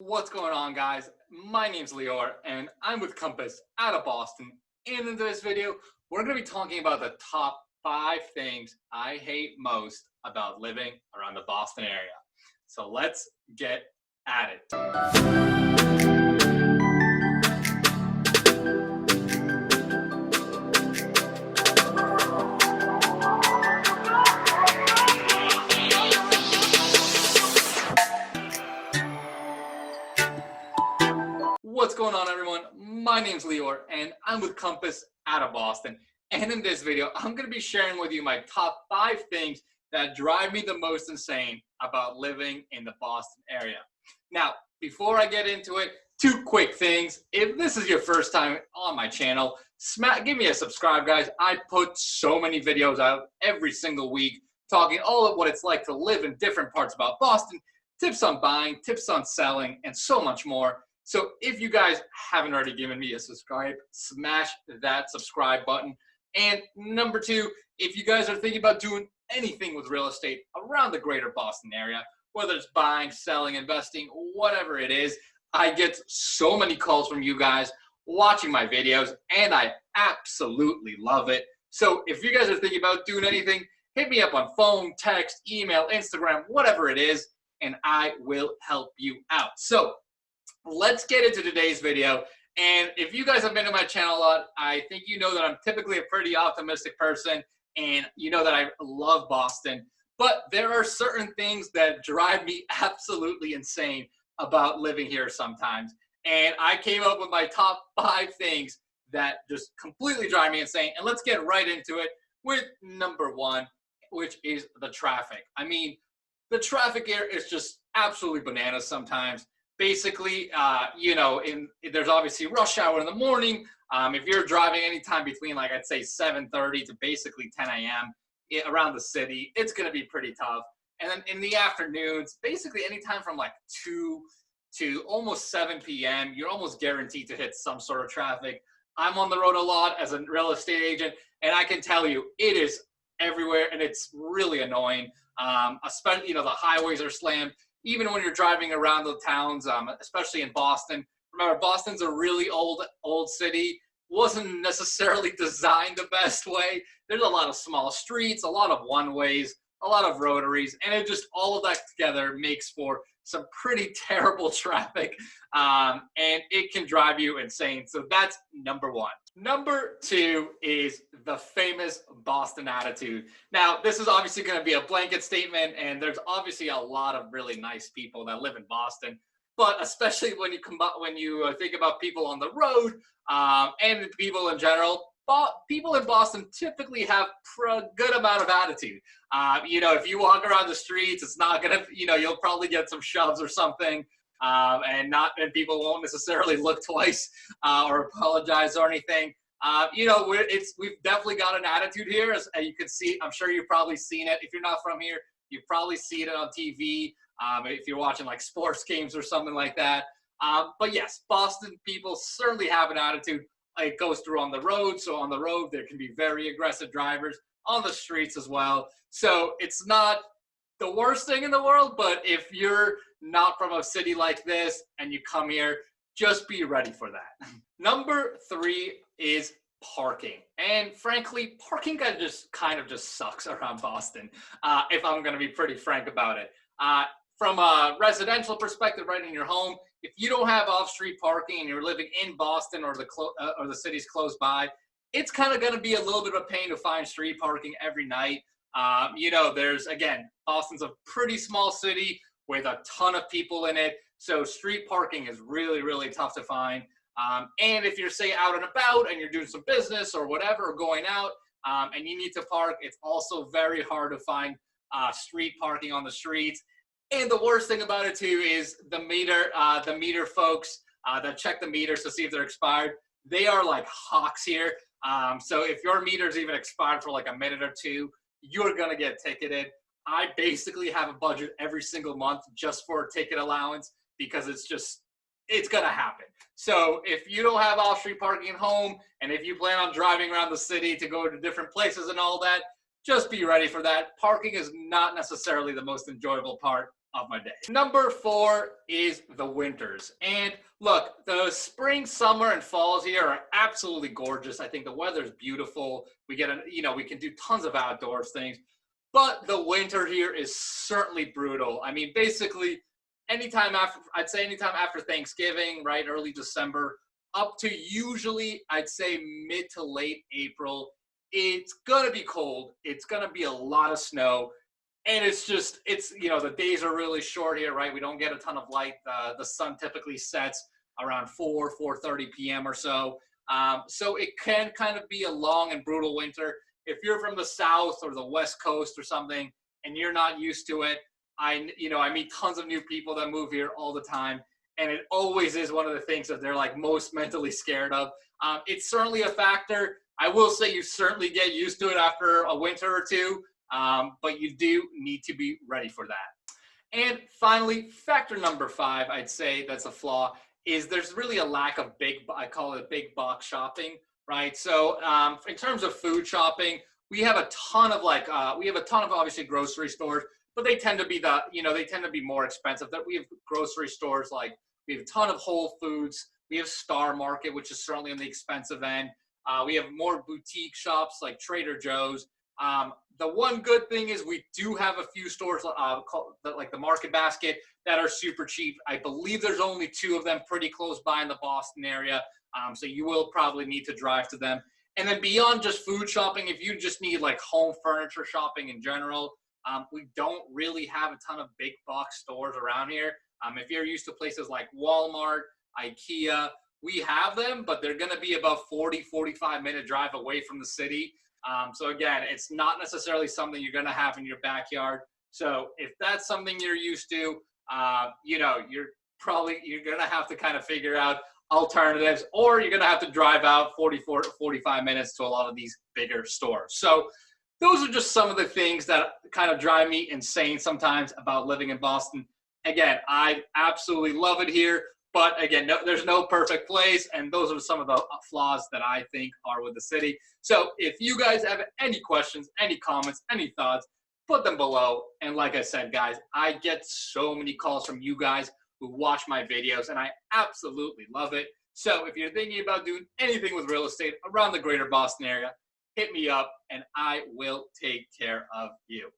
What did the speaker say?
What's going on, guys? My name's Lior and I'm with Compass out of Boston. And in this video, we're going to be talking about the top 5 things I hate most about living around the Boston area. So let's get at it. What's going on, everyone? My name's Lior and I'm with Compass out of Boston. And in this video, I'm going to be sharing with you my top 5 things that drive me the most insane about living in the Boston area. Now, before I get into it, 2 quick things. If this is your first time on my channel, give me a subscribe, guys. I put so many videos out every single week talking all of what it's like to live in different parts about Boston, tips on buying, tips on selling, and so much more. So if you guys haven't already given me a subscribe, smash that subscribe button. And number 2, if you guys are thinking about doing anything with real estate around the greater Boston area, whether it's buying, selling, investing, whatever it is, I get so many calls from you guys watching my videos, and I absolutely love it. So if you guys are thinking about doing anything, hit me up on phone, text, email, Instagram, whatever it is, and I will help you out. So let's get into today's video. And if you guys have been to my channel a lot, I think you know that I'm typically a pretty optimistic person, and you know that I love Boston. But there are certain things that drive me absolutely insane about living here sometimes. And I came up with my top 5 things that just completely drive me insane. And let's get right into it with number 1, which is the traffic. I mean, the traffic here is just absolutely bananas sometimes. Basically, there's obviously rush hour in the morning. If you're driving anytime between, like, I'd say 7:30 to basically 10 a.m. around the city, it's going to be pretty tough. And then in the afternoons, basically anytime from like 2 to almost 7 p.m., you're almost guaranteed to hit some sort of traffic. I'm on the road a lot as a real estate agent, and I can tell you it is everywhere, and it's really annoying. Especially, the highways are slammed. Even when you're driving around the towns, especially in Boston. Remember, Boston's a really old city. Wasn't necessarily designed the best way. There's a lot of small streets, a lot of one-ways, a lot of rotaries, and it just, all of that together makes for some pretty terrible traffic, and it can drive you insane. So that's number 1. Number 2 is the famous Boston attitude. Now, this is obviously going to be a blanket statement, and there's obviously a lot of really nice people that live in Boston, but especially when you think about people on the road, and people in general, people in Boston typically have a good amount of attitude. If you walk around the streets, it's not gonna, you'll probably get some shoves or something, and people won't necessarily look twice or apologize or anything. We've definitely got an attitude here, as you can see. I'm sure you've probably seen it. If you're not from here, you've probably seen it on TV. If you're watching like sports games or something like that. But yes, Boston people certainly have an attitude. It goes through on the road. So on the road, there can be very aggressive drivers, on the streets as well. So it's not the worst thing in the world, but if you're not from a city like this and you come here, just be ready for that. Number 3 is parking. And frankly, parking kind of just sucks around Boston, if I'm going to be pretty frank about it. From a residential perspective, right in your home, if you don't have off-street parking and you're living in Boston or the cities close by, it's kind of going to be a little bit of a pain to find street parking every night. Boston's a pretty small city with a ton of people in it, so street parking is really, really tough to find. And if you're, say, out and about and you're doing some business or whatever, or going out, and you need to park, it's also very hard to find street parking on the streets. And the worst thing about it too is the meter folks that check the meters to see if they're expired. They are like hawks here. So if your meter's even expired for like a minute or 2, you're gonna get ticketed. I basically have a budget every single month just for a ticket allowance, because it's gonna happen. So if you don't have off-street parking at home, and if you plan on driving around the city to go to different places and all that, just be ready for that. Parking is not necessarily the most enjoyable part of my day. Number 4 is the winters. And look, the spring, summer, and falls here are absolutely gorgeous. I think the weather is beautiful. We get we can do tons of outdoors things. But the winter here is certainly brutal. I mean, basically, anytime after Thanksgiving, right, early December, up to usually, I'd say mid to late April, it's gonna be cold. It's gonna be a lot of snow. And the days are really short here, right? We don't get a ton of light. The sun typically sets around 4:30 p.m. or so. So it can kind of be a long and brutal winter. If you're from the South or the West Coast or something, and you're not used to it, I meet tons of new people that move here all the time, and it always is one of the things that they're like most mentally scared of. It's certainly a factor. I will say you certainly get used to it after a winter or two, but you do need to be ready for that. And finally, factor number 5, I'd say that's a flaw, is there's really a lack of I call it big box shopping, right? So in terms of food shopping, we have a ton of obviously grocery stores, but they tend to be more expensive. That we have grocery stores like we have a ton of Whole Foods, we have Star Market, which is certainly on the expensive end. We have more boutique shops like Trader Joe's. The one good thing is we do have a few stores like the Market Basket that are super cheap. I believe there's only 2 of them pretty close by in the Boston area. So you will probably need to drive to them. And then beyond just food shopping, if you just need like home furniture shopping in general, we don't really have a ton of big box stores around here. If you're used to places like Walmart, IKEA, we have them, but they're going to be about 45-minute drive away from the city. So again, it's not necessarily something you're going to have in your backyard. So if that's something you're used to, you're going to have to kind of figure out alternatives, or you're going to have to drive out 45 minutes to a lot of these bigger stores. So those are just some of the things that kind of drive me insane sometimes about living in Boston. Again, I absolutely love it here, but again, there's no perfect place, and those are some of the flaws that I think are with the city. So if you guys have any questions, any comments, any thoughts, put them below. And like I said, guys, I get so many calls from you guys who watch my videos, and I absolutely love it. So if you're thinking about doing anything with real estate around the greater Boston area, hit me up and I will take care of you.